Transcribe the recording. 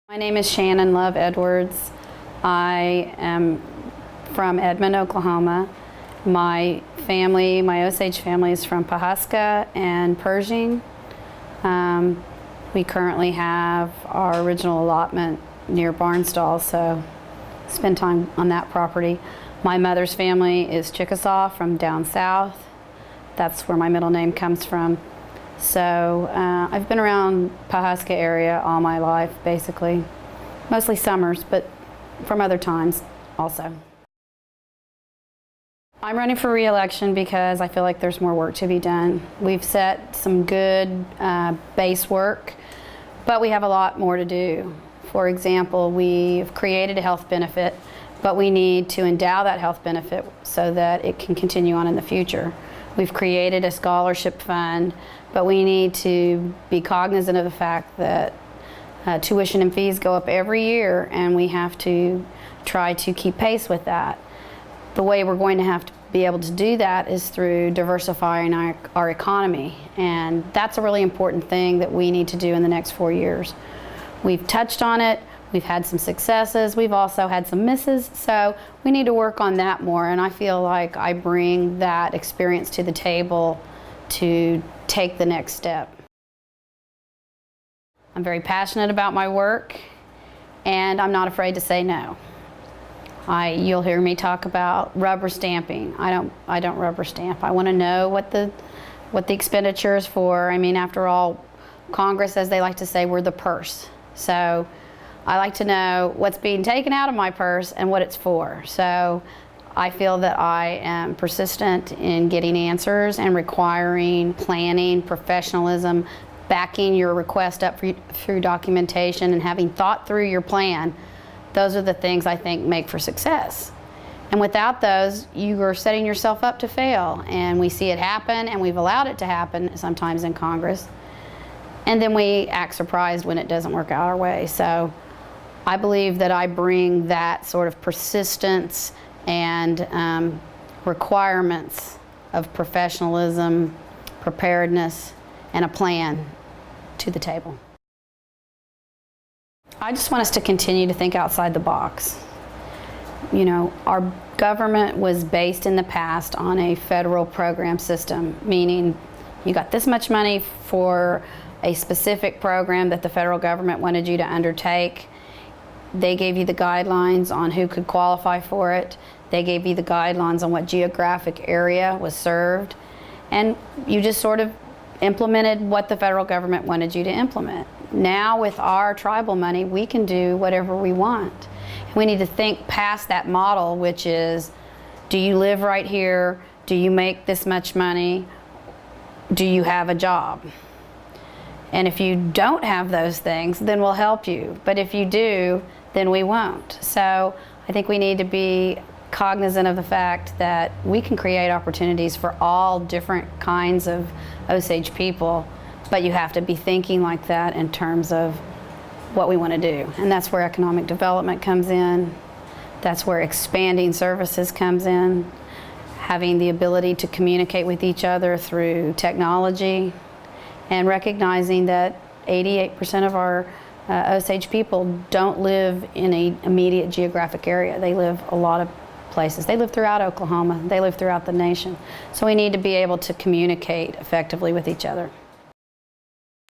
My name is Shannon Edwards. I am from Edmond, Oklahoma. My family, my Osage family, is from Pawhuska and Pershing. We currently have our original allotment near Barnstall, so spend time on that property. My mother's family is Chickasaw from down south. That's where my middle name comes from. So I've been around Pawhuska area all my life, basically. Mostly summers, but from other times also. I'm running for re-election because I feel like there's more work to be done. We've set some good base work, but we have a lot more to do. For example, we've created a health benefit, but we need to endow that health benefit so that it can continue on in the future. We've created a scholarship fund, but we need to be cognizant of the fact that tuition and fees go up every year, and we have to try to keep pace with that. The way we're going to have to be able to do that is through diversifying our economy, and that's a really important thing that we need to do in the next 4 years. We've touched on it, we've had some successes, we've also had some misses, so we need to work on that more, and I feel like I bring that experience to the table to take the next step. I'm very passionate about my work, and I'm not afraid to say no. You'll hear me talk about rubber stamping. I don't rubber stamp. I want to know what the expenditure is for. I mean, after all, Congress, as they like to say, we're the purse. So I like to know what's being taken out of my purse and what it's for. So I feel that I am persistent in getting answers and requiring planning, professionalism, backing your request up through documentation, and having thought through your plan. Those are the things I think make for success. And without those, you are setting yourself up to fail. And we see it happen, and we've allowed it to happen sometimes in Congress. And then we act surprised when it doesn't work out our way. So I believe that I bring that sort of persistence and requirements of professionalism, preparedness, and a plan to the table. I just want us to continue to think outside the box. You know, our government was based in the past on a federal program system, meaning you got this much money for a specific program that the federal government wanted you to undertake. They gave you the guidelines on who could qualify for it. They gave you the guidelines on what geographic area was served. And you just sort of implemented what the federal government wanted you to implement. Now with our tribal money, we can do whatever we want. We need to think past that model, which is, do you live right here? Do you make this much money? Do you have a job? And if you don't have those things, then we'll help you. But if you do, then we won't. So I think we need to be cognizant of the fact that we can create opportunities for all different kinds of Osage people, but you have to be thinking like that in terms of what we want to do. And that's where economic development comes in. That's where expanding services comes in. Having the ability to communicate with each other through technology, and recognizing that 88% of our Osage people don't live in an immediate geographic area. They live a lot of places. They live throughout Oklahoma. They live throughout the nation. So we need to be able to communicate effectively with each other.